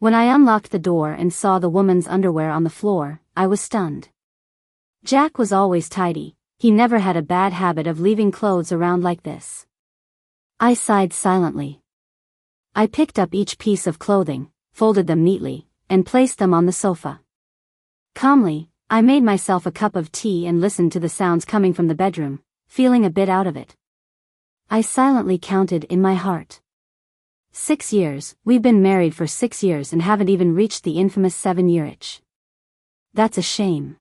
When I unlocked the door and saw the woman's underwear on the floor, I was stunned. Jack was always tidy. He never had a bad habit of leaving clothes around like this. I sighed silently. I picked up each piece of clothing, folded them neatly, and placed them on the sofa. Calmly, I made myself a cup of tea and listened to the sounds coming from the bedroom, feeling a bit out of it. I silently counted in my heart. 6 years, we've been married for 6 years and haven't even reached the infamous 7-year itch. That's a shame.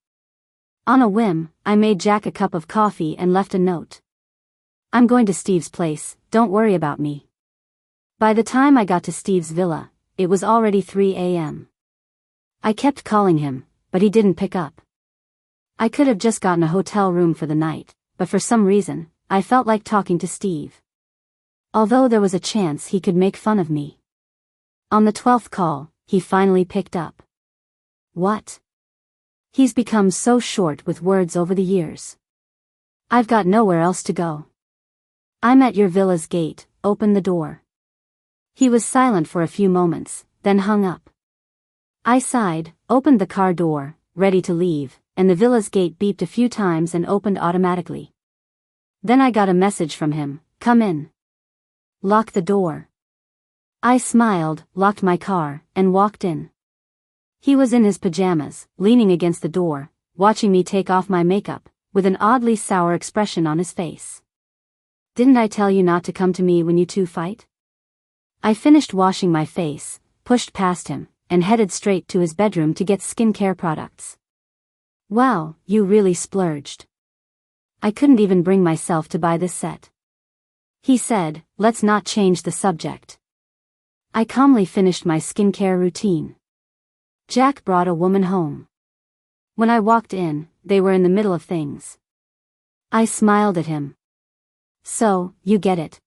On a whim, I made Jack a cup of coffee and left a note. I'm going to Steve's place, don't worry about me. By the time I got to Steve's villa, it was already 3 a.m. I kept calling him, but he didn't pick up. I could have just gotten a hotel room for the night, but for some reason, I felt like talking to Steve. Although there was a chance he could make fun of me. On the 12th call, he finally picked up. What? He's become so short with words over the years. I've got nowhere else to go. I'm at your villa's gate, open the door. He was silent for a few moments, then hung up. I sighed, opened the car door, ready to leave, and the villa's gate beeped a few times and opened automatically. Then I got a message from him, come in. Lock the door. I smiled, locked my car, and walked in. He was in his pajamas, leaning against the door, watching me take off my makeup, with an oddly sour expression on his face. Didn't I tell you not to come to me when you two fight? I finished washing my face, pushed past him, and headed straight to his bedroom to get skincare products. Wow, you really splurged. I couldn't even bring myself to buy this set. He said, let's not change the subject. I calmly finished my skincare routine. Jack brought a woman home. When I walked in, they were in the middle of things. I smiled at him. So, you get it.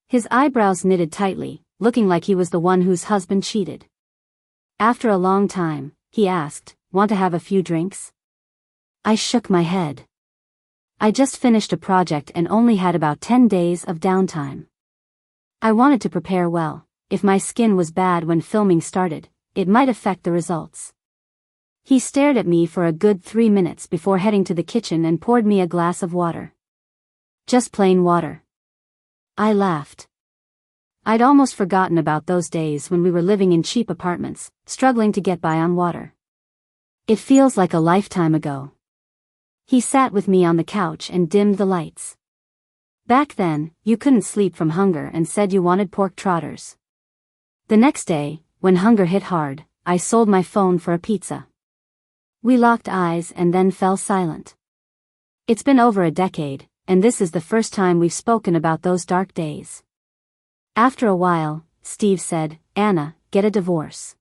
His eyebrows knitted tightly, looking like he was the one whose husband cheated. After a long time, he asked, want to have a few drinks? I shook my head. I just finished a project and only had about 10 days of downtime. I wanted to prepare well. If my skin was bad when filming started, it might affect the results. He stared at me for a good 3 minutes before heading to the kitchen and poured me a glass of water. Just plain water. I laughed. I'd almost forgotten about those days when we were living in cheap apartments, struggling to get by on water. It feels like a lifetime ago. He sat with me on the couch and dimmed the lights. Back then, you couldn't sleep from hunger and said you wanted pork trotters. The next day, when hunger hit hard, I sold my phone for a pizza. We locked eyes and then fell silent. It's been over a decade, and this is the first time we've spoken about those dark days. After a while, Steve said, Anna, get a divorce.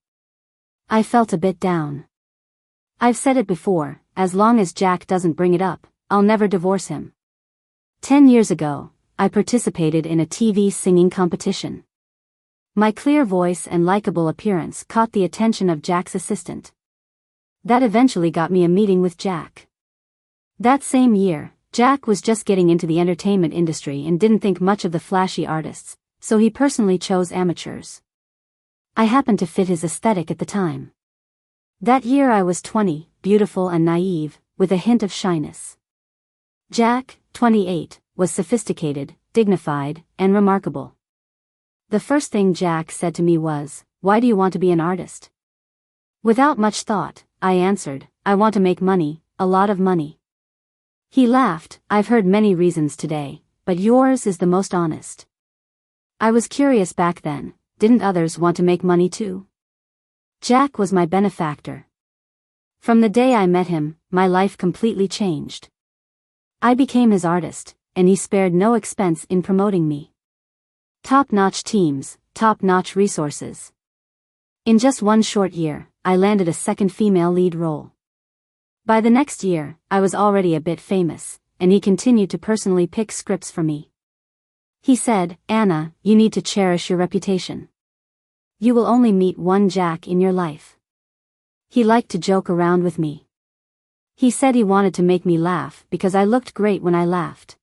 I felt a bit down. I've said it before, as long as Jack doesn't bring it up, I'll never divorce him. 10 years ago, I participated in a TV singing competition. My clear voice and likable appearance caught the attention of Jack's assistant. That eventually got me a meeting with Jack. That same year, Jack was just getting into the entertainment industry and didn't think much of the flashy artists, so he personally chose amateurs. I happened to fit his aesthetic at the time. That year I was 20, beautiful and naive, with a hint of shyness. Jack, 28, was sophisticated, dignified, and remarkable. The first thing Jack said to me was, why do you want to be an artist? Without much thought, I answered, I want to make money, a lot of money. He laughed, I've heard many reasons today, but yours is the most honest. I was curious back then, didn't others want to make money too? Jack was my benefactor. From the day I met him, my life completely changed. I became his artist, and he spared no expense in promoting me. Top-notch teams, top-notch resources. In just one short year, I landed a second female lead role. By the next year, I was already a bit famous, and he continued to personally pick scripts for me. He said, Anna, you need to cherish your reputation. You will only meet one Jack in your life. He liked to joke around with me. He said he wanted to make me laugh because I looked great when I laughed.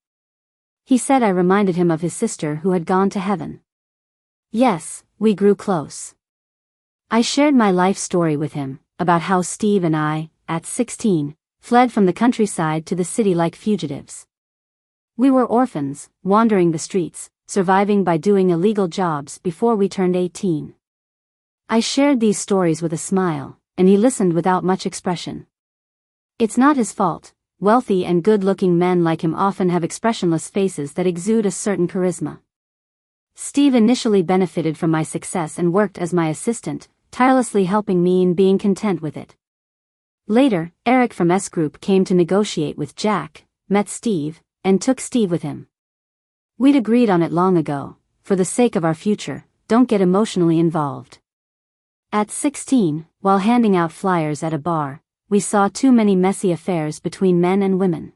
He said I reminded him of his sister who had gone to heaven. Yes, we grew close. I shared my life story with him, about how Steve and I, at 16, fled from the countryside to the city like fugitives. We were orphans, wandering the streets, surviving by doing illegal jobs before we turned 18. I shared these stories with a smile, and he listened without much expression. It's not his fault. Wealthy and good-looking men like him often have expressionless faces that exude a certain charisma. Steve initially benefited from my success and worked as my assistant, tirelessly helping me and being content with it. Later, Eric from S Group came to negotiate with Jack, met Steve, and took Steve with him. We'd agreed on it long ago, for the sake of our future, don't get emotionally involved. At 16, while handing out flyers at a bar, we saw too many messy affairs between men and women.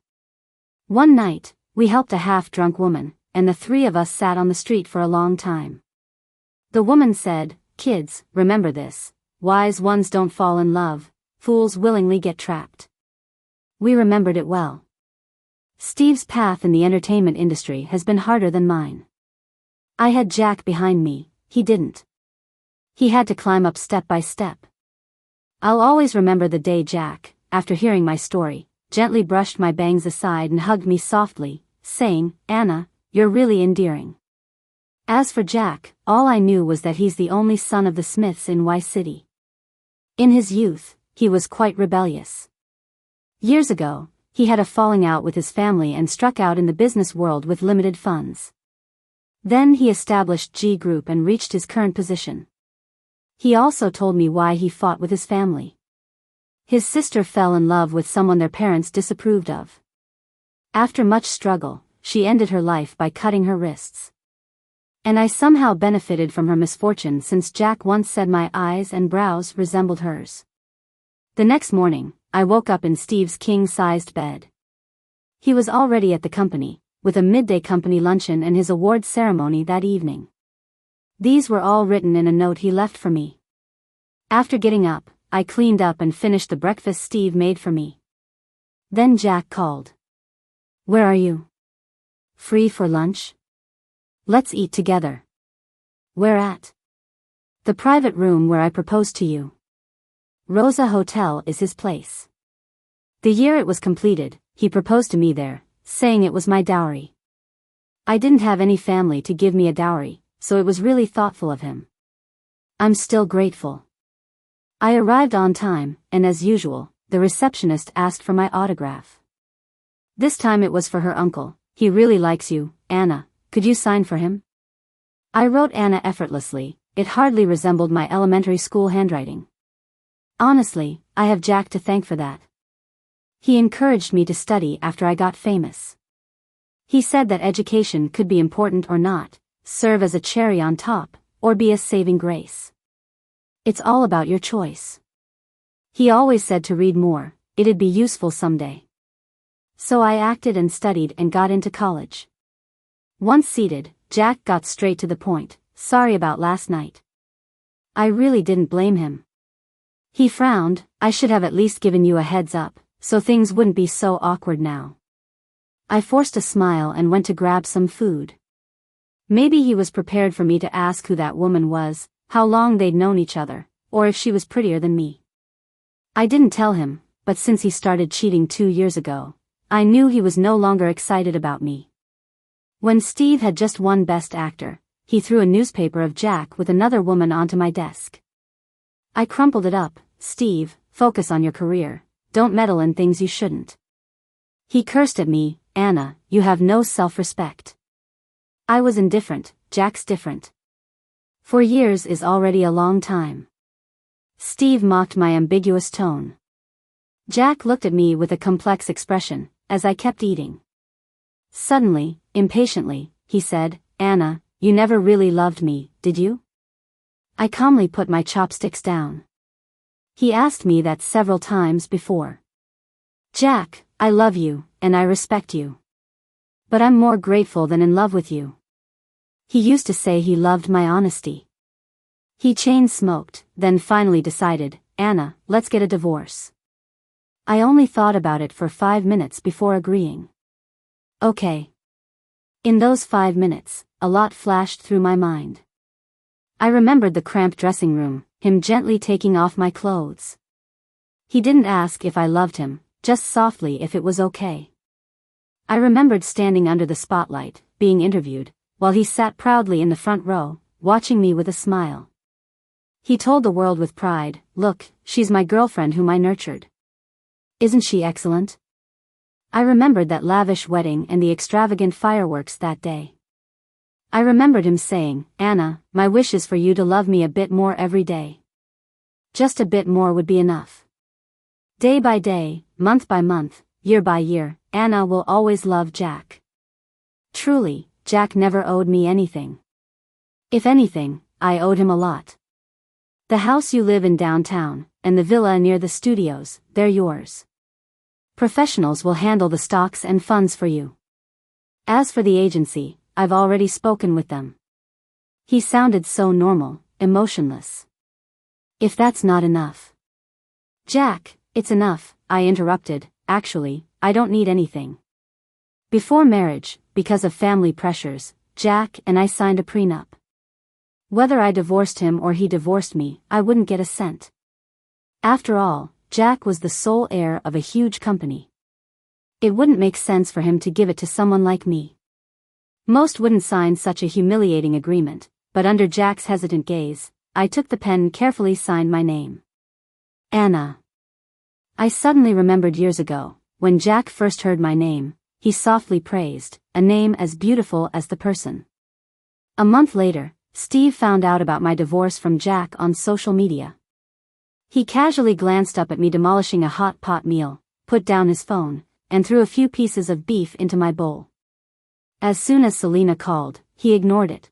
One night, we helped a half-drunk woman, and the three of us sat on the street for a long time. The woman said, "Kids, remember this. Wise ones don't fall in love, fools willingly get trapped." We remembered it well. Steve's path in the entertainment industry has been harder than mine. I had Jack behind me, he didn't. He had to climb up step by step. I'll always remember the day Jack, after hearing my story, gently brushed my bangs aside and hugged me softly, saying, "Anna, you're really endearing." As for Jack, all I knew was that he's the only son of the Smiths in Y City. In his youth, he was quite rebellious. Years ago, he had a falling out with his family and struck out in the business world with limited funds. Then he established G Group and reached his current position. He also told me why he fought with his family. His sister fell in love with someone their parents disapproved of. After much struggle, she ended her life by cutting her wrists. And I somehow benefited from her misfortune since Jack once said my eyes and brows resembled hers. The next morning, I woke up in Steve's king-sized bed. He was already at the company, with a midday company luncheon and his awards ceremony that evening. These were all written in a note he left for me. After getting up, I cleaned up and finished the breakfast Steve made for me. Then Jack called. "Where are you? Free for lunch? Let's eat together." "Where at?" "The private room where I proposed to you. Rosa Hotel is his place." The year it was completed, he proposed to me there, saying it was my dowry. I didn't have any family to give me a dowry, so it was really thoughtful of him. I'm still grateful. I arrived on time, and as usual, the receptionist asked for my autograph. This time it was for her uncle. "He really likes you, Anna. Could you sign for him?" I wrote Anna effortlessly. It hardly resembled my elementary school handwriting. Honestly, I have Jack to thank for that. He encouraged me to study after I got famous. He said that education could be important or not, serve as a cherry on top, or be a saving grace. It's all about your choice. He always said to read more, it'd be useful someday. So I acted and studied and got into college. Once seated, Jack got straight to the point. "Sorry about last night." I really didn't blame him. He frowned. "I should have at least given you a heads up, so things wouldn't be so awkward now." I forced a smile and went to grab some food. Maybe he was prepared for me to ask who that woman was, how long they'd known each other, or if she was prettier than me. I didn't tell him, but since he started cheating 2 years ago, I knew he was no longer excited about me. When Steve had just won Best Actor, he threw a newspaper of Jack with another woman onto my desk. I crumpled it up. "Steve, focus on your career. Don't meddle in things you shouldn't." He cursed at me. "Anna, you have no self-respect." I was indifferent. Jack's different. 4 years is already a long time. Steve mocked my ambiguous tone. Jack looked at me with a complex expression, as I kept eating. Suddenly, impatiently, he said, "Anna, you never really loved me, did you?" I calmly put my chopsticks down. He asked me that several times before. "Jack, I love you, and I respect you. But I'm more grateful than in love with you." He used to say he loved my honesty. He chain-smoked, then finally decided, "Anna, let's get a divorce." I only thought about it for 5 minutes before agreeing. Okay. In those 5 minutes, a lot flashed through my mind. I remembered the cramped dressing room, him gently taking off my clothes. He didn't ask if I loved him, just softly if it was okay. I remembered standing under the spotlight, being interviewed, while he sat proudly in the front row, watching me with a smile. He told the world with pride, "Look, she's my girlfriend whom I nurtured. Isn't she excellent?" I remembered that lavish wedding and the extravagant fireworks that day. I remembered him saying, "Anna, my wish is for you to love me a bit more every day. Just a bit more would be enough. Day by day, month by month, year by year, Anna will always love Jack." Truly, Jack never owed me anything. If anything, I owed him a lot. The house you live in downtown, and the villa near the studios, they're yours. Professionals will handle the stocks and funds for you. As for the agency, I've already spoken with them. He sounded so normal, emotionless. If that's not enough. Jack, it's enough, I interrupted. Actually, I don't need anything. Before marriage, because of family pressures, Jack and I signed a prenup. Whether I divorced him or he divorced me, I wouldn't get a cent. After all, Jack was the sole heir of a huge company. It wouldn't make sense for him to give it to someone like me. Most wouldn't sign such a humiliating agreement, but under Jack's hesitant gaze, I took the pen and carefully signed my name. Anna. I suddenly remembered years ago, when Jack first heard my name, he softly praised, "A name as beautiful as the person." A month later, Steve found out about my divorce from Jack on social media. He casually glanced up at me demolishing a hot pot meal, put down his phone, and threw a few pieces of beef into my bowl. As soon as Selena called, he ignored it.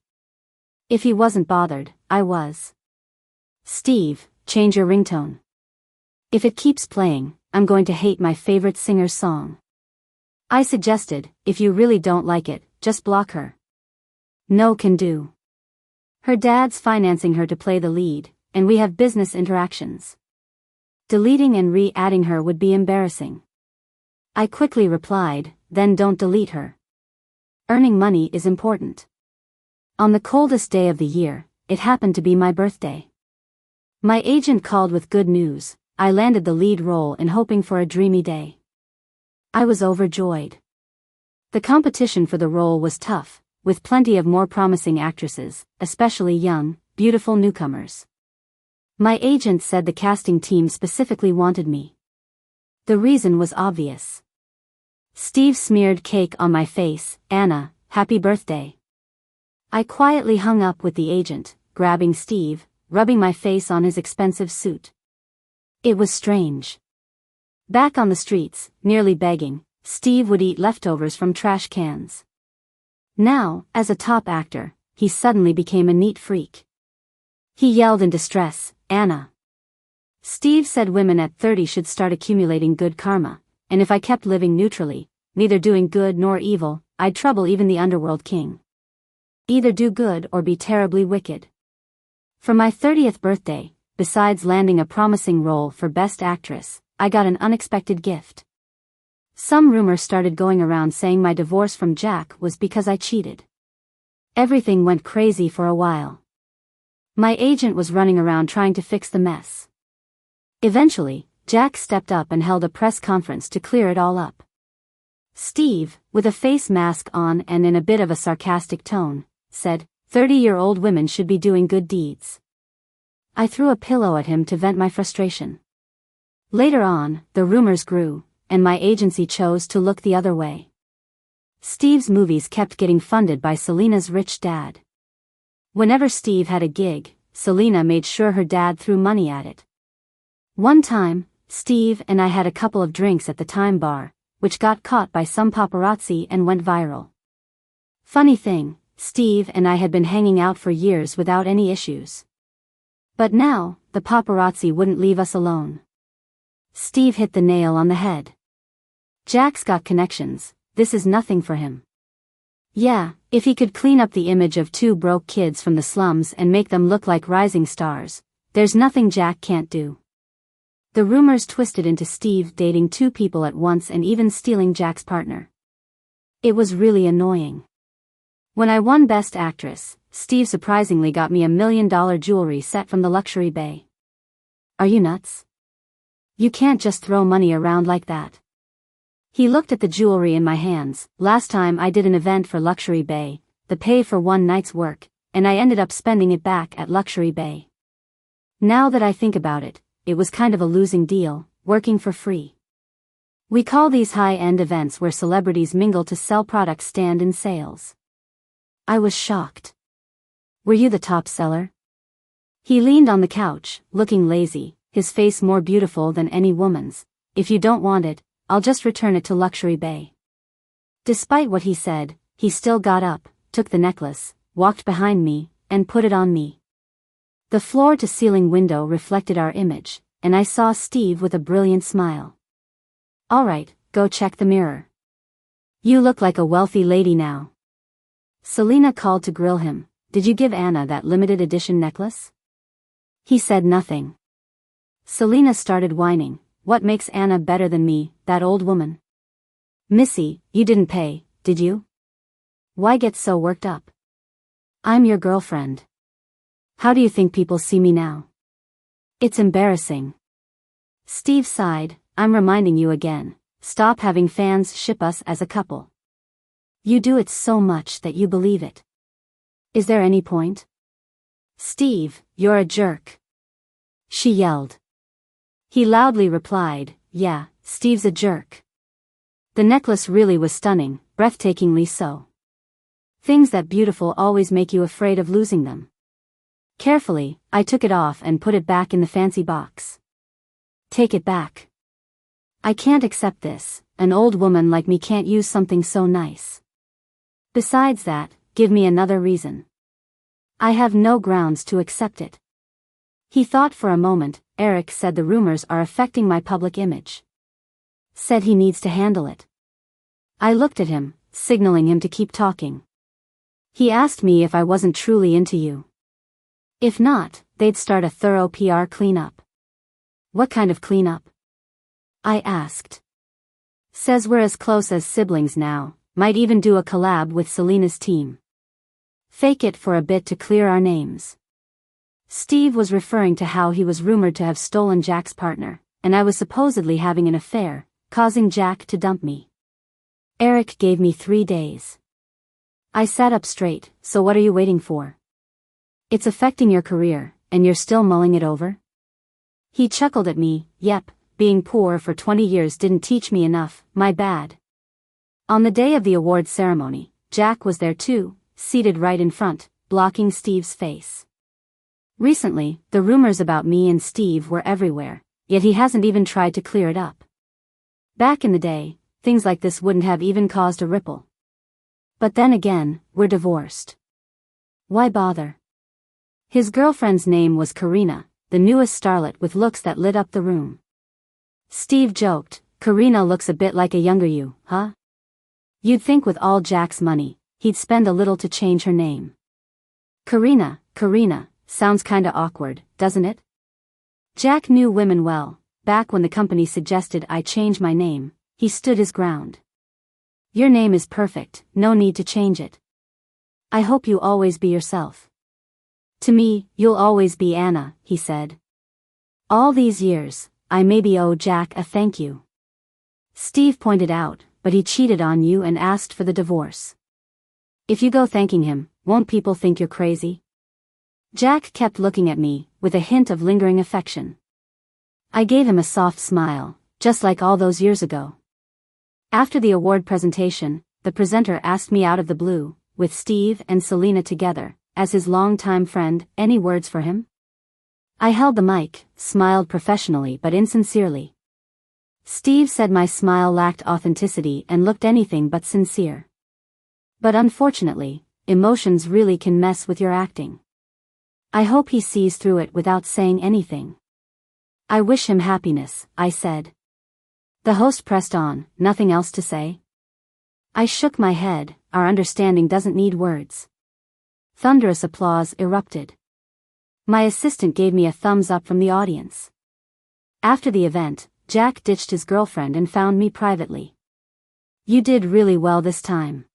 If he wasn't bothered, I was. "Steve, change your ringtone. If it keeps playing, I'm going to hate my favorite singer's song." I suggested, "If you really don't like it, just block her." "No can do. Her dad's financing her to play the lead, and we have business interactions. Deleting and re-adding her would be embarrassing." I quickly replied, "Then don't delete her. Earning money is important." On the coldest day of the year, it happened to be my birthday. My agent called with good news. I landed the lead role in hoping for a dreamy day. I was overjoyed. The competition for the role was tough, with plenty of more promising actresses, especially young, beautiful newcomers. My agent said the casting team specifically wanted me. The reason was obvious. Steve smeared cake on my face. "Anna, happy birthday." I quietly hung up with the agent, grabbing Steve, rubbing my face on his expensive suit. It was strange. Back on the streets, nearly begging, Steve would eat leftovers from trash cans. Now, as a top actor, he suddenly became a neat freak. He yelled in distress, "Anna." Steve said women at 30 should start accumulating good karma, and if I kept living neutrally, neither doing good nor evil, I'd trouble even the underworld king. Either do good or be terribly wicked. For my 30th birthday, besides landing a promising role for Best Actress, I got an unexpected gift. Some rumor started going around saying my divorce from Jack was because I cheated. Everything went crazy for a while. My agent was running around trying to fix the mess. Eventually, Jack stepped up and held a press conference to clear it all up. Steve, with a face mask on and in a bit of a sarcastic tone, said, 30-year-old women should be doing good deeds." I threw a pillow at him to vent my frustration. Later on, the rumors grew, and my agency chose to look the other way. Steve's movies kept getting funded by Selena's rich dad. Whenever Steve had a gig, Selena made sure her dad threw money at it. One time, Steve and I had a couple of drinks at the Time Bar, which got caught by some paparazzi and went viral. Funny thing, Steve and I had been hanging out for years without any issues. But now, the paparazzi wouldn't leave us alone. Steve hit the nail on the head. Jack's got connections, this is nothing for him. Yeah, if he could clean up the image of two broke kids from the slums and make them look like rising stars, there's nothing Jack can't do. The rumors twisted into Steve dating two people at once and even stealing Jack's partner. It was really annoying. When I won Best Actress, Steve surprisingly got me $1 million jewelry set from the luxury bay. Are you nuts? You can't just throw money around like that. He looked at the jewelry in my hands. Last time I did an event for Luxury Bay, the pay for one night's work, and I ended up spending it back at Luxury Bay. Now that I think about it, it was kind of a losing deal, working for free. We call these high-end events where celebrities mingle to sell products stand in sales. I was shocked. Were you the top seller? He leaned on the couch, looking lazy, his face more beautiful than any woman's. If you don't want it, I'll just return it to Luxury Bay. Despite what he said, he still got up, took the necklace, walked behind me, and put it on me. The floor-to-ceiling window reflected our image, and I saw Steve with a brilliant smile. All right, go check the mirror. You look like a wealthy lady now. Selena called to grill him. Did you give Anna that limited edition necklace? He said nothing. Selena started whining. What makes Anna better than me, that old woman? Missy, you didn't pay, did you? Why get so worked up? I'm your girlfriend. How do you think people see me now? It's embarrassing. Steve sighed. I'm reminding you again. Stop having fans ship us as a couple. You do it so much that you believe it. Is there any point? Steve, you're a jerk. She yelled. He loudly replied, yeah, Steve's a jerk. The necklace really was stunning, breathtakingly so. Things that beautiful always make you afraid of losing them. Carefully, I took it off and put it back in the fancy box. Take it back. I can't accept this. An old woman like me can't use something so nice. Besides that, give me another reason. I have no grounds to accept it. He thought for a moment. Eric said the rumors are affecting my public image. Said he needs to handle it. I looked at him, signaling him to keep talking. He asked me if I wasn't truly into you. If not, they'd start a thorough PR cleanup. What kind of cleanup? I asked. Says we're as close as siblings now, might even do a collab with Selena's team. Fake it for a bit to clear our names. Steve was referring to how he was rumored to have stolen Jack's partner, and I was supposedly having an affair, causing Jack to dump me. Eric gave me 3 days. I sat up straight. So what are you waiting for? It's affecting your career, and you're still mulling it over? He chuckled at me. Yep, being poor for 20 years didn't teach me enough, my bad. On the day of the awards ceremony, Jack was there too, seated right in front, blocking Steve's face. Recently, the rumors about me and Steve were everywhere, yet he hasn't even tried to clear it up. Back in the day, things like this wouldn't have even caused a ripple. But then again, we're divorced. Why bother? His girlfriend's name was Karina, the newest starlet with looks that lit up the room. Steve joked, Karina looks a bit like a younger you, huh? You'd think with all Jack's money, he'd spend a little to change her name. Karina, sounds kinda awkward, doesn't it? Jack knew women well. Back when the company suggested I change my name, he stood his ground. Your name is perfect, no need to change it. I hope you always be yourself. To me, you'll always be Anna, he said. All these years, I maybe owe Jack a thank you. Steve pointed out, but he cheated on you and asked for the divorce. If you go thanking him, won't people think you're crazy? Jack kept looking at me, with a hint of lingering affection. I gave him a soft smile, just like all those years ago. After the award presentation, the presenter asked me out of the blue, with Steve and Selena together, as his longtime friend, any words for him? I held the mic, smiled professionally but insincerely. Steve said my smile lacked authenticity and looked anything but sincere. But unfortunately, emotions really can mess with your acting. I hope he sees through it without saying anything. I wish him happiness, I said. The host pressed on, nothing else to say? I shook my head, our understanding doesn't need words. Thunderous applause erupted. My assistant gave me a thumbs up from the audience. After the event, Jack ditched his girlfriend and found me privately. You did really well this time.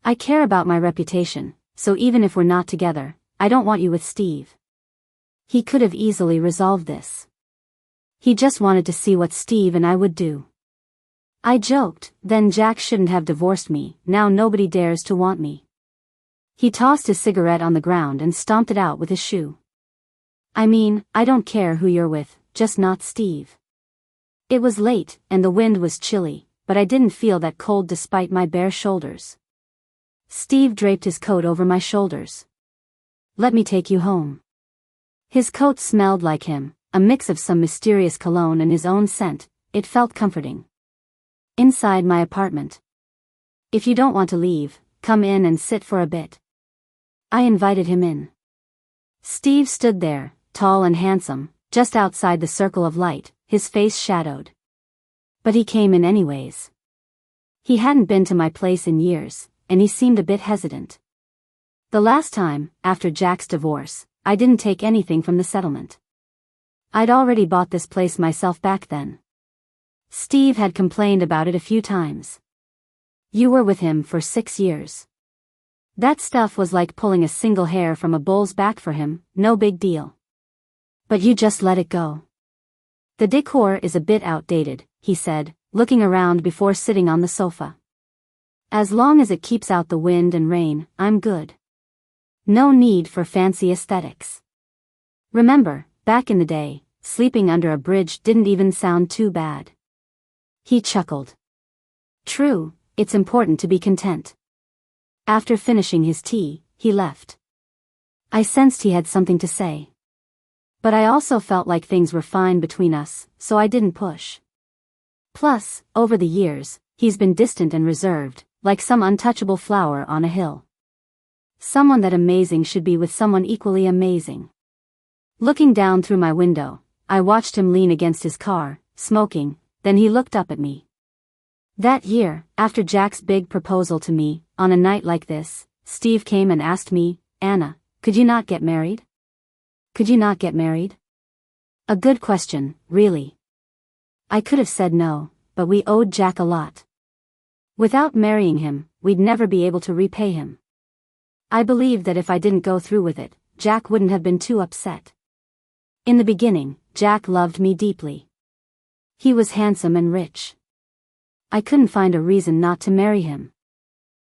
I care about my reputation, so even if we're not together, I don't want you with Steve. He could have easily resolved this. He just wanted to see what Steve and I would do. I joked, then Jack shouldn't have divorced me, now nobody dares to want me. He tossed his cigarette on the ground and stomped it out with his shoe. I mean, I don't care who you're with, just not Steve. It was late, and the wind was chilly, but I didn't feel that cold despite my bare shoulders. Steve draped his coat over my shoulders. Let me take you home. His coat smelled like him, a mix of some mysterious cologne and his own scent. It felt comforting. Inside my apartment. If you don't want to leave, come in and sit for a bit. I invited him in. Steve stood there, tall and handsome, just outside the circle of light, his face shadowed. But he came in anyways. He hadn't been to my place in years, and he seemed a bit hesitant. The last time, after Jack's divorce, I didn't take anything from the settlement. I'd already bought this place myself back then. Steve had complained about it a few times. You were with him for 6 years. That stuff was like pulling a single hair from a bull's back for him, no big deal. But you just let it go. The decor is a bit outdated, he said, looking around before sitting on the sofa. As long as it keeps out the wind and rain, I'm good. No need for fancy aesthetics. Remember, back in the day, sleeping under a bridge didn't even sound too bad. He chuckled. True, it's important to be content. After finishing his tea, he left. I sensed he had something to say. But I also felt like things were fine between us, so I didn't push. Plus, over the years, he's been distant and reserved, like some untouchable flower on a hill. Someone that amazing should be with someone equally amazing. Looking down through my window, I watched him lean against his car, smoking, then he looked up at me. That year, after Jack's big proposal to me, on a night like this, Steve came and asked me, Anna, could you not get married? Could you not get married? A good question, really. I could have said no, but we owed Jack a lot. Without marrying him, we'd never be able to repay him. I believed that if I didn't go through with it, Jack wouldn't have been too upset. In the beginning, Jack loved me deeply. He was handsome and rich. I couldn't find a reason not to marry him.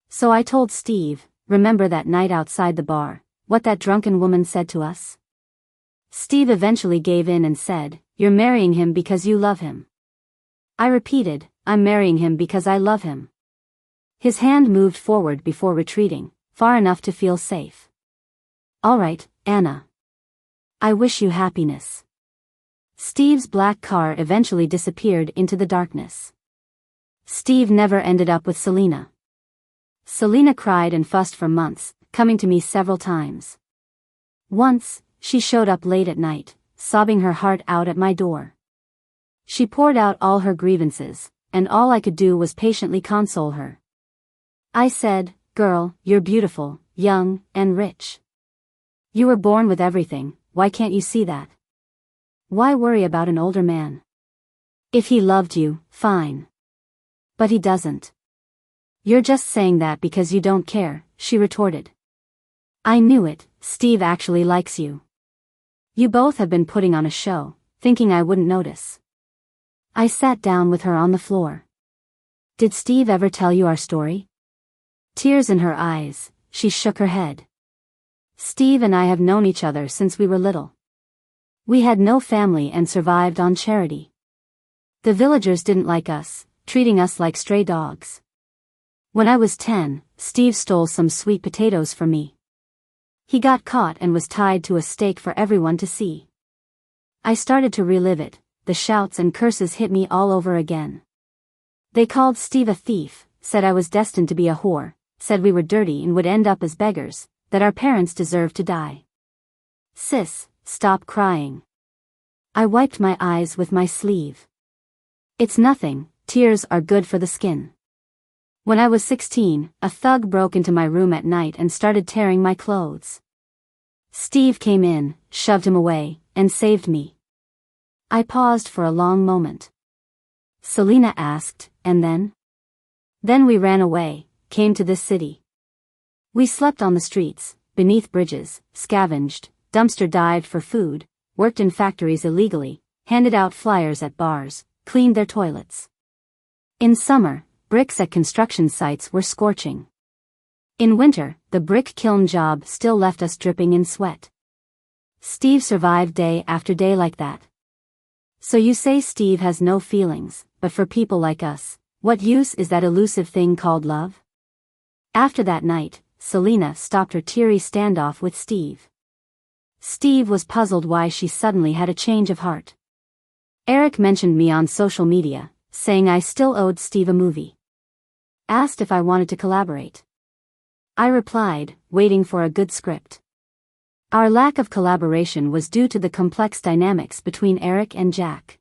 So I told Steve, remember that night outside the bar, what that drunken woman said to us? Steve eventually gave in and said, you're marrying him because you love him. I repeated, I'm marrying him because I love him. His hand moved forward before retreating, far enough to feel safe. All right, Anna. I wish you happiness. Steve's black car eventually disappeared into the darkness. Steve never ended up with Selena. Selena cried and fussed for months, coming to me several times. Once, she showed up late at night, sobbing her heart out at my door. She poured out all her grievances, and all I could do was patiently console her. I said, girl, you're beautiful, young, and rich. You were born with everything, why can't you see that? Why worry about an older man? If he loved you, fine. But he doesn't. You're just saying that because you don't care, she retorted. I knew it, Steve actually likes you. You both have been putting on a show, thinking I wouldn't notice. I sat down with her on the floor. Did Steve ever tell you our story? Tears in her eyes, she shook her head. Steve and I have known each other since we were little. We had no family and survived on charity. The villagers didn't like us, treating us like stray dogs. When I was 10, Steve stole some sweet potatoes from me. He got caught and was tied to a stake for everyone to see. I started to relive it, the shouts and curses hit me all over again. They called Steve a thief, said I was destined to be a whore, said we were dirty and would end up as beggars, that our parents deserved to die. Sis, stop crying. I wiped my eyes with my sleeve. It's nothing, tears are good for the skin. When I was 16, a thug broke into my room at night and started tearing my clothes. Steve came in, shoved him away, and saved me. I paused for a long moment. Selena asked, and then? Then we ran away, came to this city. We slept on the streets, beneath bridges, scavenged, dumpster dived for food, worked in factories illegally, handed out flyers at bars, cleaned their toilets. In summer, bricks at construction sites were scorching. In winter, the brick kiln job still left us dripping in sweat. Steve survived day after day like that. So you say Steve has no feelings, but for people like us, what use is that elusive thing called love? After that night, Selena stopped her teary standoff with Steve. Steve was puzzled why she suddenly had a change of heart. Eric mentioned me on social media, saying I still owed Steve a movie. Asked if I wanted to collaborate. I replied, waiting for a good script. Our lack of collaboration was due to the complex dynamics between Eric and Jack.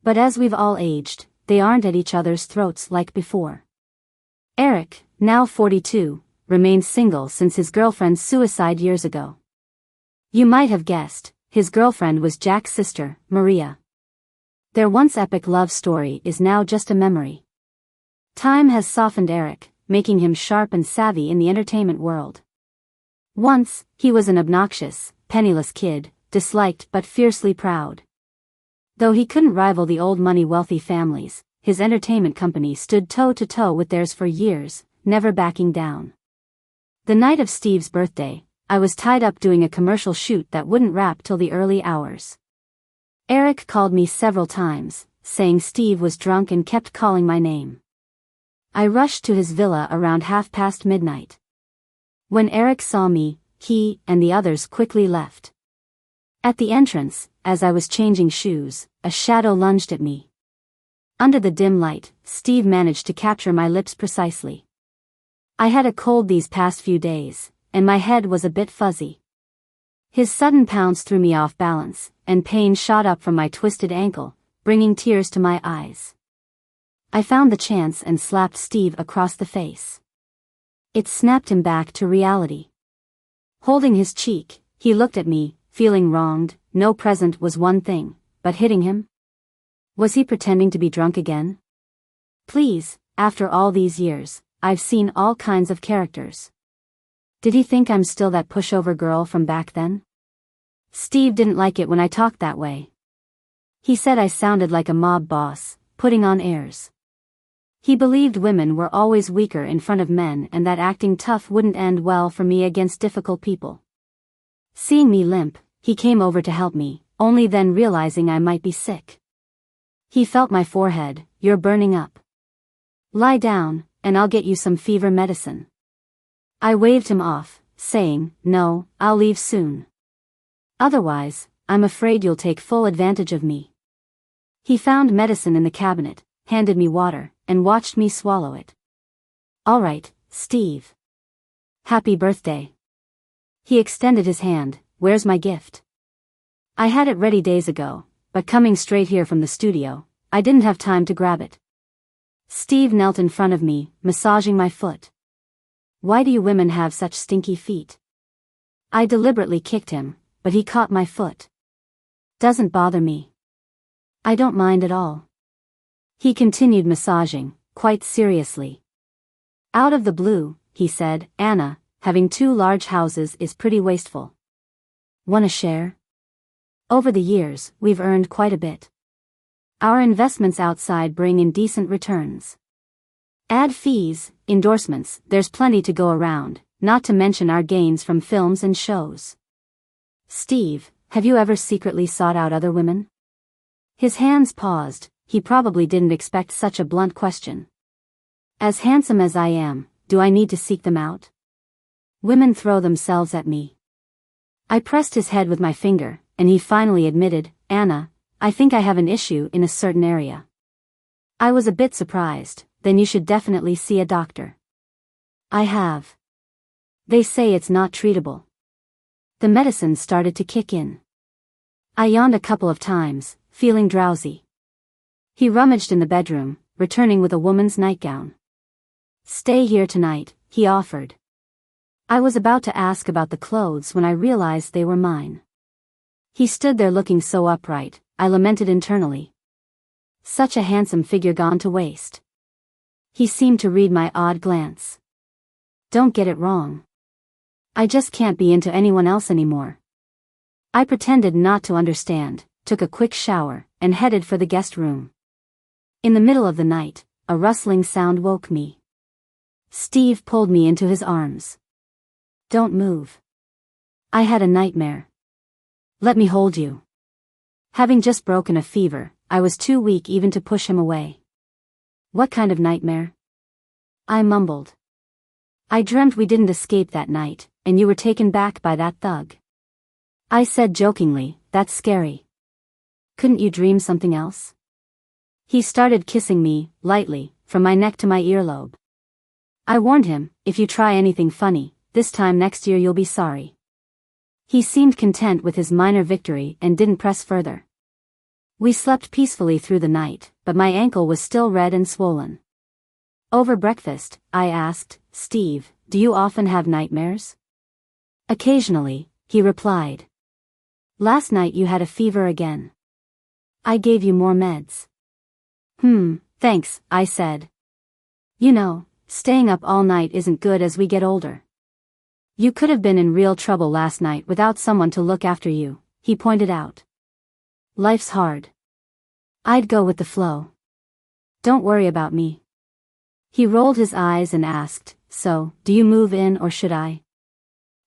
But as we've all aged, they aren't at each other's throats like before. Eric, now 42, remains single since his girlfriend's suicide years ago. You might have guessed, his girlfriend was Jack's sister, Maria. Their once epic love story is now just a memory. Time has softened Eric, making him sharp and savvy in the entertainment world. Once, he was an obnoxious, penniless kid, disliked but fiercely proud. Though he couldn't rival the old money-wealthy families, his entertainment company stood toe-to-toe with theirs for years, never backing down. The night of Steve's birthday, I was tied up doing a commercial shoot that wouldn't wrap till the early hours. Eric called me several times, saying Steve was drunk and kept calling my name. I rushed to his villa around midnight. When Eric saw me, he and the others quickly left. At the entrance, as I was changing shoes, a shadow lunged at me. Under the dim light, Steve managed to capture my lips precisely. I had a cold these past few days, and my head was a bit fuzzy. His sudden pounce threw me off balance, and pain shot up from my twisted ankle, bringing tears to my eyes. I found the chance and slapped Steve across the face. It snapped him back to reality. Holding his cheek, he looked at me, feeling wronged. No present was one thing, but hitting him? Was he pretending to be drunk again? Please, after all these years, I've seen all kinds of characters. Did he think I'm still that pushover girl from back then? Steve didn't like it when I talked that way. He said I sounded like a mob boss, putting on airs. He believed women were always weaker in front of men and that acting tough wouldn't end well for me against difficult people. Seeing me limp, he came over to help me, only then realizing I might be sick. He felt my forehead. You're burning up. Lie down, and I'll get you some fever medicine. I waved him off, saying, no, I'll leave soon. Otherwise, I'm afraid you'll take full advantage of me. He found medicine in the cabinet, handed me water, and watched me swallow it. All right, Steve. Happy birthday. He extended his hand. Where's my gift? I had it ready days ago, but coming straight here from the studio, I didn't have time to grab it. Steve knelt in front of me, massaging my foot. Why do you women have such stinky feet? I deliberately kicked him, but he caught my foot. Doesn't bother me. I don't mind at all. He continued massaging, quite seriously. Out of the blue, he said, Anna, having 2 large houses is pretty wasteful. Wanna share? Over the years, we've earned quite a bit. Our investments outside bring in decent returns. Ad fees, endorsements, there's plenty to go around, not to mention our gains from films and shows. Steve, have you ever secretly sought out other women? His hands paused. He probably didn't expect such a blunt question. As handsome as I am, do I need to seek them out? Women throw themselves at me. I pressed his head with my finger, and he finally admitted, Anna, I think I have an issue in a certain area. I was a bit surprised. Then you should definitely see a doctor. I have. They say it's not treatable. The medicine started to kick in. I yawned a couple of times, feeling drowsy. He rummaged in the bedroom, returning with a woman's nightgown. Stay here tonight, he offered. I was about to ask about the clothes when I realized they were mine. He stood there looking so upright, I lamented internally. Such a handsome figure gone to waste. He seemed to read my odd glance. Don't get it wrong. I just can't be into anyone else anymore. I pretended not to understand, took a quick shower, and headed for the guest room. In the middle of the night, a rustling sound woke me. Steve pulled me into his arms. Don't move. I had a nightmare. Let me hold you. Having just broken a fever, I was too weak even to push him away. What kind of nightmare? I mumbled. I dreamt we didn't escape that night, and you were taken back by that thug. I said jokingly, that's scary. Couldn't you dream something else? He started kissing me, lightly, from my neck to my earlobe. I warned him, if you try anything funny, this time next year you'll be sorry. He seemed content with his minor victory and didn't press further. We slept peacefully through the night, but my ankle was still red and swollen. Over breakfast, I asked, Steve, do you often have nightmares? Occasionally, he replied. Last night you had a fever again. I gave you more meds. Thanks, I said. You know, staying up all night isn't good as we get older. You could have been in real trouble last night without someone to look after you, he pointed out. Life's hard. I'd go with the flow. Don't worry about me. He rolled his eyes and asked, so, do you move in or should I?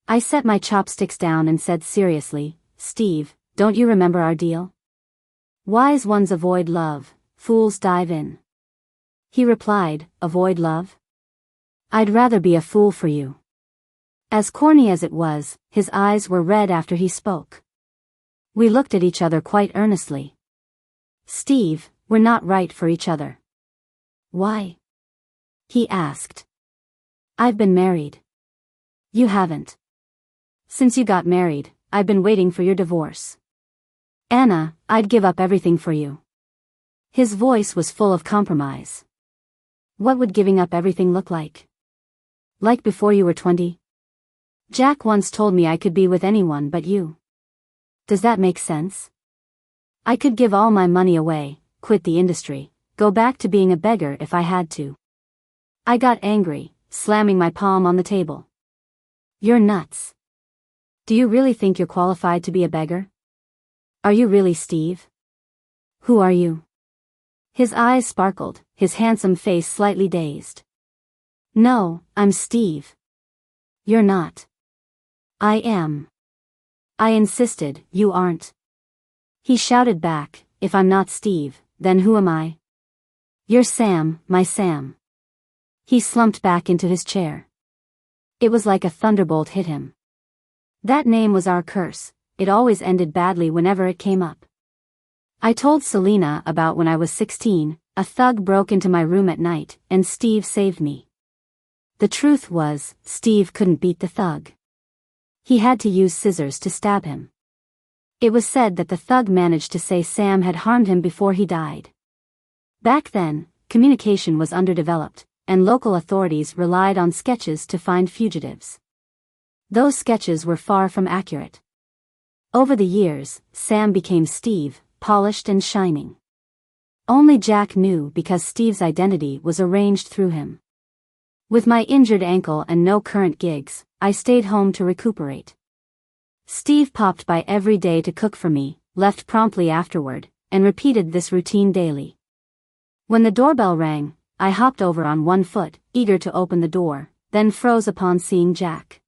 I set my chopsticks down and said seriously, Steve, don't you remember our deal? Wise ones avoid love, fools dive in. He replied, avoid love? I'd rather be a fool for you. As corny as it was, his eyes were red after he spoke. We looked at each other quite earnestly. Steve, we're not right for each other. Why? He asked. I've been married. You haven't. Since you got married, I've been waiting for your divorce. Anna, I'd give up everything for you. His voice was full of compromise. What would giving up everything look like? Like before you were 20? Jack once told me I could be with anyone but you. Does that make sense? I could give all my money away, quit the industry, go back to being a beggar if I had to. I got angry, slamming my palm on the table. You're nuts. Do you really think you're qualified to be a beggar? Are you really Steve? Who are you? His eyes sparkled, his handsome face slightly dazed. No, I'm Steve. You're not. I am. I insisted, you aren't. He shouted back, if I'm not Steve, then who am I? You're Sam, my Sam. He slumped back into his chair. It was like a thunderbolt hit him. That name was our curse, it always ended badly whenever it came up. I told Selena about when I was 16, a thug broke into my room at night, and Steve saved me. The truth was, Steve couldn't beat the thug. He had to use scissors to stab him. It was said that the thug managed to say Sam had harmed him before he died. Back then, communication was underdeveloped, and local authorities relied on sketches to find fugitives. Those sketches were far from accurate. Over the years, Sam became Steve, polished and shining. Only Jack knew because Steve's identity was arranged through him. With my injured ankle and no current gigs, I stayed home to recuperate. Steve popped by every day to cook for me, left promptly afterward, and repeated this routine daily. When the doorbell rang, I hopped over on one foot, eager to open the door, then froze upon seeing Jack.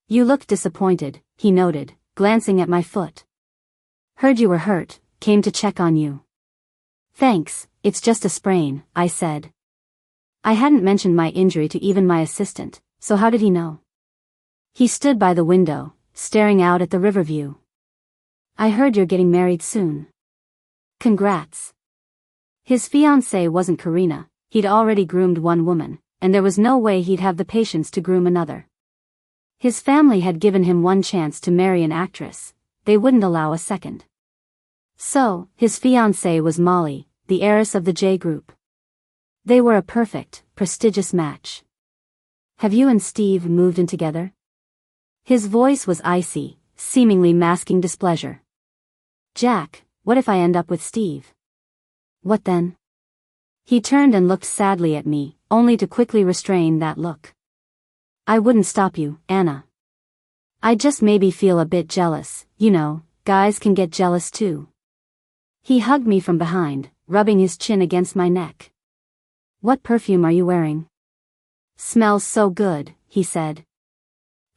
You look disappointed, he noted, glancing at my foot. Heard you were hurt, came to check on you. Thanks, it's just a sprain, I said. I hadn't mentioned my injury to even my assistant, so how did he know? He stood by the window, staring out at the river view. I heard you're getting married soon. Congrats. His fiancée wasn't Karina, he'd already groomed one woman, and there was no way he'd have the patience to groom another. His family had given him one chance to marry an actress, they wouldn't allow a second. So, his fiancée was Molly, the heiress of the J Group. They were a perfect, prestigious match. Have you and Steve moved in together? His voice was icy, seemingly masking displeasure. Jack, what if I end up with Steve? What then? He turned and looked sadly at me, only to quickly restrain that look. I wouldn't stop you, Anna. I'd just maybe feel a bit jealous, you know, guys can get jealous too. He hugged me from behind, rubbing his chin against my neck. What perfume are you wearing? Smells so good, he said.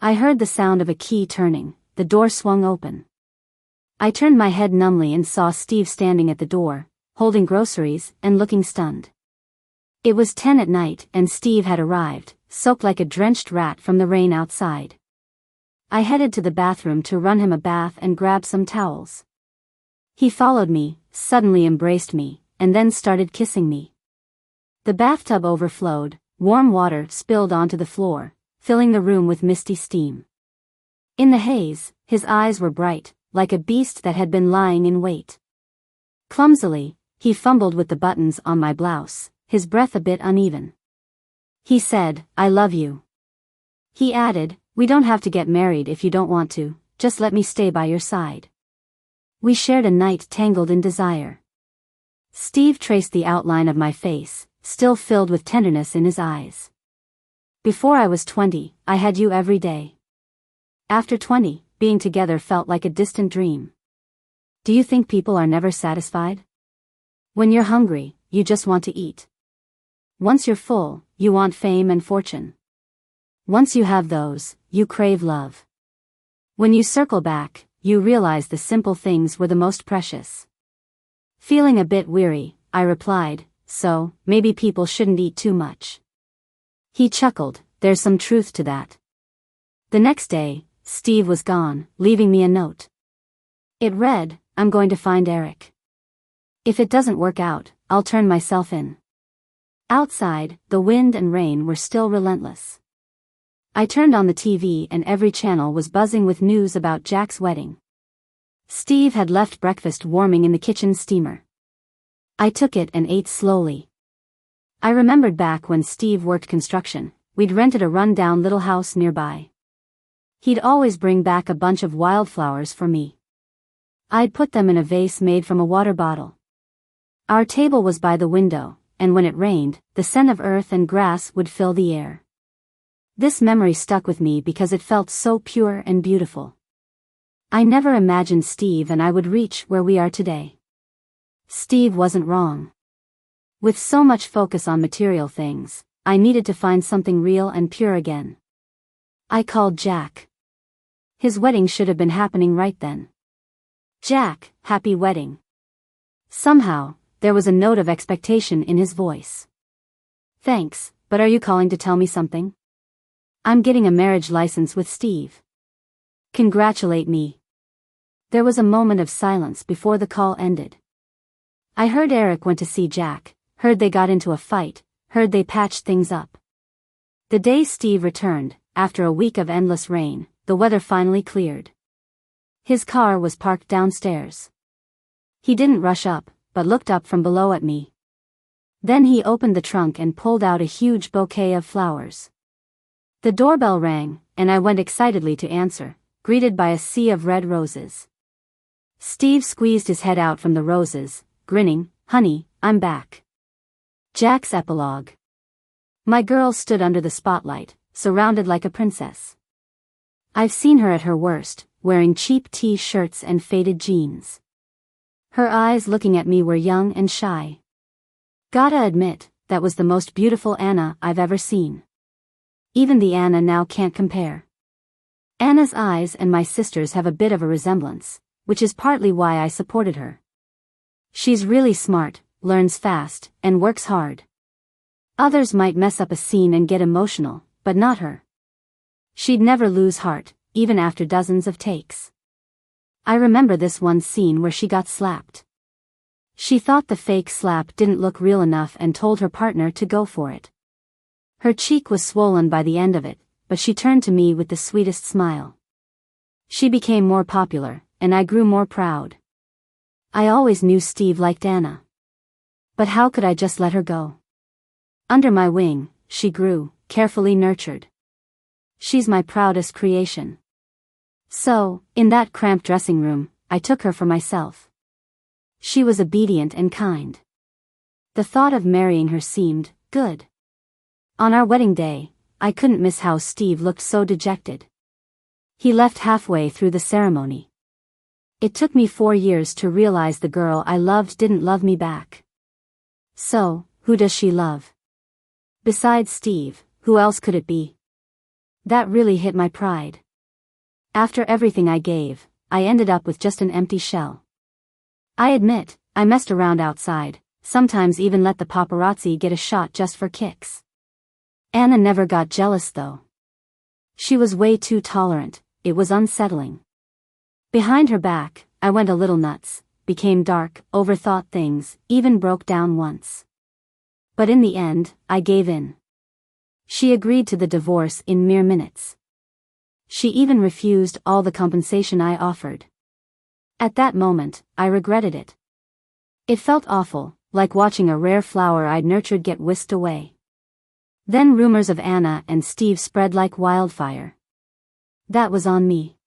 I heard the sound of a key turning, the door swung open. I turned my head numbly and saw Steve standing at the door, holding groceries and looking stunned. It was 10 at night and Steve had arrived, soaked like a drenched rat from the rain outside. I headed to the bathroom to run him a bath and grab some towels. He followed me, suddenly embraced me, and then started kissing me. The bathtub overflowed, warm water spilled onto the floor, filling the room with misty steam. In the haze, his eyes were bright, like a beast that had been lying in wait. Clumsily, he fumbled with the buttons on my blouse, his breath a bit uneven. He said, "I love you." He added, "We don't have to get married if you don't want to, just let me stay by your side." We shared a night tangled in desire. Steve traced the outline of my face, still filled with tenderness in his eyes. Before I was 20, I had you every day. After 20, being together felt like a distant dream. Do you think people are never satisfied? When you're hungry, you just want to eat. Once you're full, you want fame and fortune. Once you have those, you crave love. When you circle back, you realize the simple things were the most precious. Feeling a bit weary, I replied, "So, maybe people shouldn't eat too much." He chuckled, "There's some truth to that." The next day, Steve was gone, leaving me a note. It read, "I'm going to find Eric. If it doesn't work out, I'll turn myself in." Outside, the wind and rain were still relentless. I turned on the TV and every channel was buzzing with news about Jack's wedding. Steve had left breakfast warming in the kitchen steamer. I took it and ate slowly. I remembered back when Steve worked construction, we'd rented a run-down little house nearby. He'd always bring back a bunch of wildflowers for me. I'd put them in a vase made from a water bottle. Our table was by the window, and when it rained, the scent of earth and grass would fill the air. This memory stuck with me because it felt so pure and beautiful. I never imagined Steve and I would reach where we are today. Steve wasn't wrong. With so much focus on material things, I needed to find something real and pure again. I called Jack. His wedding should have been happening right then. "Jack, happy wedding." Somehow, there was a note of expectation in his voice. "Thanks, but are you calling to tell me something?" "I'm getting a marriage license with Steve." "Congratulate me." There was a moment of silence before the call ended. I heard Eric went to see Jack, heard they got into a fight, heard they patched things up. The day Steve returned, after a week of endless rain, the weather finally cleared. His car was parked downstairs. He didn't rush up, but looked up from below at me. Then he opened the trunk and pulled out a huge bouquet of flowers. The doorbell rang, and I went excitedly to answer, greeted by a sea of red roses. Steve squeezed his head out from the roses, grinning, "Honey, I'm back." Jack's epilogue. My girl stood under the spotlight, surrounded like a princess. I've seen her at her worst, wearing cheap T-shirts and faded jeans. Her eyes looking at me were young and shy. Gotta admit, that was the most beautiful Anna I've ever seen. Even the Anna now can't compare. Anna's eyes and my sister's have a bit of a resemblance, which is partly why I supported her. She's really smart, learns fast, and works hard. Others might mess up a scene and get emotional, but not her. She'd never lose heart, even after dozens of takes. I remember this one scene where she got slapped. She thought the fake slap didn't look real enough and told her partner to go for it. Her cheek was swollen by the end of it, but she turned to me with the sweetest smile. She became more popular, and I grew more proud. I always knew Steve liked Anna. But how could I just let her go? Under my wing, she grew, carefully nurtured. She's my proudest creation. So, in that cramped dressing room, I took her for myself. She was obedient and kind. The thought of marrying her seemed good. On our wedding day, I couldn't miss how Steve looked so dejected. He left halfway through the ceremony. It took me 4 years to realize the girl I loved didn't love me back. So, who does she love? Besides Steve, who else could it be? That really hit my pride. After everything I gave, I ended up with just an empty shell. I admit, I messed around outside, sometimes even let the paparazzi get a shot just for kicks. Anna never got jealous though. She was way too tolerant, it was unsettling. Behind her back, I went a little nuts, became dark, overthought things, even broke down once. But in the end, I gave in. She agreed to the divorce in mere minutes. She even refused all the compensation I offered. At that moment, I regretted it. It felt awful, like watching a rare flower I'd nurtured get whisked away. Then rumors of Anna and Steve spread like wildfire. That was on me.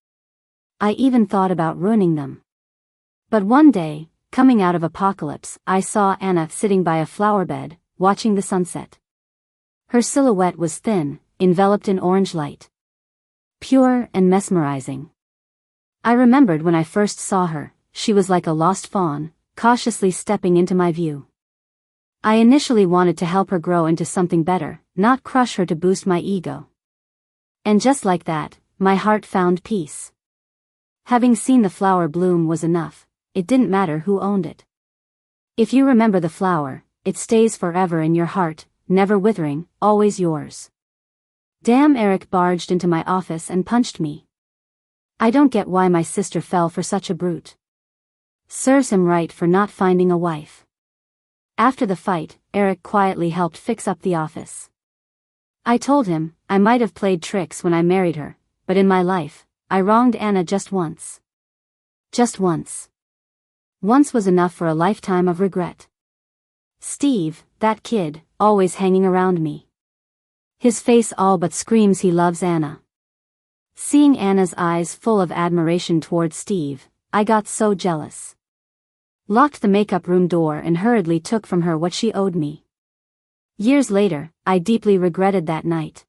I even thought about ruining them. But one day, coming out of apocalypse, I saw Anna sitting by a flowerbed, watching the sunset. Her silhouette was thin, enveloped in orange light. Pure and mesmerizing. I remembered when I first saw her, she was like a lost fawn, cautiously stepping into my view. I initially wanted to help her grow into something better, not crush her to boost my ego. And just like that, my heart found peace. Having seen the flower bloom was enough, it didn't matter who owned it. If you remember the flower, it stays forever in your heart, never withering, always yours. Damn, Eric barged into my office and punched me. I don't get why my sister fell for such a brute. Serves him right for not finding a wife. After the fight, Eric quietly helped fix up the office. I told him, I might have played tricks when I married her, but in my life, I wronged Anna just once. Just once. Once was enough for a lifetime of regret. Steve, that kid, always hanging around me. His face all but screams he loves Anna. Seeing Anna's eyes full of admiration towards Steve, I got so jealous. Locked the makeup room door and hurriedly took from her what she owed me. Years later, I deeply regretted that night.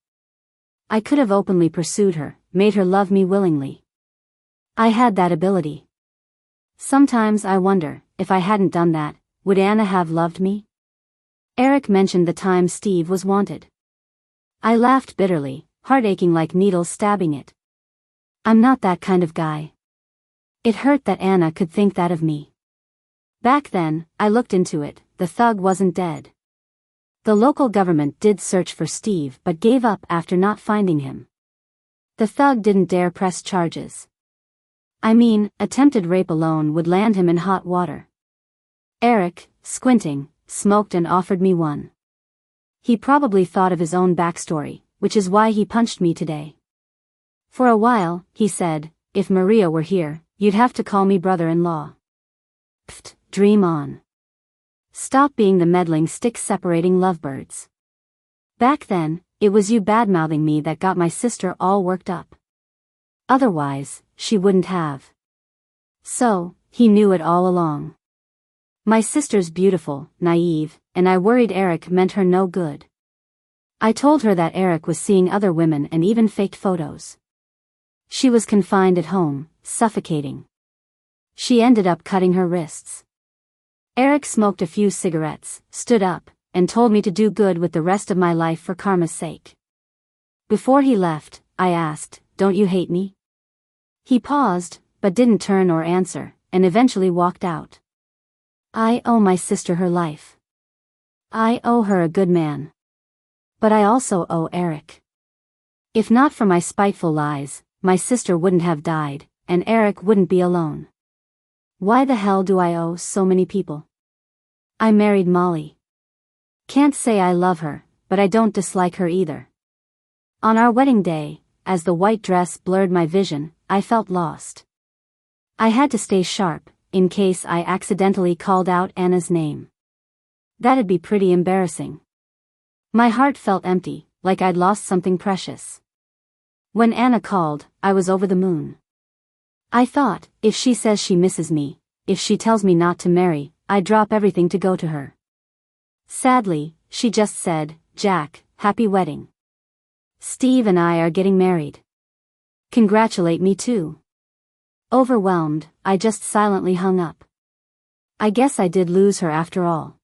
I could have openly pursued her, made her love me willingly. I had that ability. Sometimes I wonder, if I hadn't done that, would Anna have loved me? Eric mentioned the time Steve was wanted. I laughed bitterly, heart aching like needles stabbing it. I'm not that kind of guy. It hurt that Anna could think that of me. Back then, I looked into it, the thug wasn't dead. The local government did search for Steve but gave up after not finding him. The thug didn't dare press charges. I mean, attempted rape alone would land him in hot water. Eric, squinting, smoked and offered me one. He probably thought of his own backstory, which is why he punched me today. For a while, he said, if Maria were here, you'd have to call me brother-in-law. Pfft, dream on. Stop being the meddling stick-separating lovebirds. Back then, it was you badmouthing me that got my sister all worked up. Otherwise, she wouldn't have. So, he knew it all along. My sister's beautiful, naive, and I worried Eric meant her no good. I told her that Eric was seeing other women and even faked photos. She was confined at home, suffocating. She ended up cutting her wrists. Eric smoked a few cigarettes, stood up, and told me to do good with the rest of my life for karma's sake. Before he left, I asked, don't you hate me? He paused, but didn't turn or answer, and eventually walked out. I owe my sister her life. I owe her a good man. But I also owe Eric. If not for my spiteful lies, my sister wouldn't have died, and Eric wouldn't be alone. Why the hell do I owe so many people? I married Molly. Can't say I love her, but I don't dislike her either. On our wedding day, as the white dress blurred my vision, I felt lost. I had to stay sharp, in case I accidentally called out Anna's name. That'd be pretty embarrassing. My heart felt empty, like I'd lost something precious. When Anna called, I was over the moon. I thought, if she says she misses me, if she tells me not to marry, I'd drop everything to go to her. Sadly, she just said, Jack, happy wedding. Steve and I are getting married. Congratulate me too. Overwhelmed, I just silently hung up. I guess I did lose her after all.